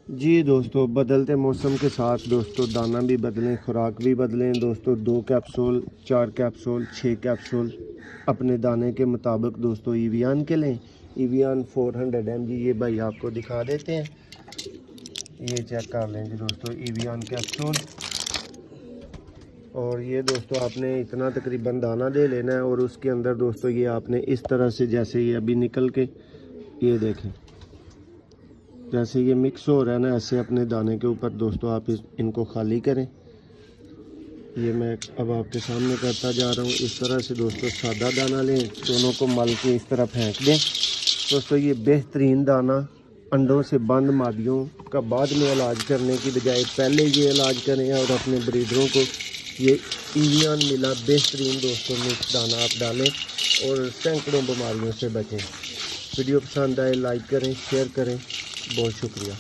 जी दोस्तों, बदलते मौसम के साथ दोस्तों दाना भी बदलें, खुराक भी बदलें दोस्तों। 2 कैप्सूल, 4 कैप्सूल, 6 कैप्सूल अपने दाने के मुताबिक दोस्तों ईवियान के लें। ईवियान 400 mg ये भाई आपको दिखा देते हैं, ये चेक कर लें जी दोस्तों ईवियान कैप्सूल। और ये दोस्तों आपने इतना तकरीबन दाना ले लेना है और उसके अंदर दोस्तों ये आपने इस तरह से, जैसे ये अभी निकल के, ये देखें जैसे ये मिक्स हो रहा है ना, ऐसे अपने दाने के ऊपर दोस्तों आप इनको खाली करें। ये मैं अब आपके सामने करता जा रहा हूँ। इस तरह से दोस्तों सादा दाना लें, दोनों को मल के इस तरह फेंक दें दोस्तों। ये बेहतरीन दाना अंडों से बंद मादियों का बाद में इलाज करने की बजाय पहले ये इलाज करें और अपने ब्रीडरों को ये ईवियान मिला बेहतरीन दोस्तों मिक्स दाना आप डालें और सैकड़ों बीमारियों से बचें। वीडियो पसंद आए लाइक करें, शेयर करें। बहुत शुक्रिया।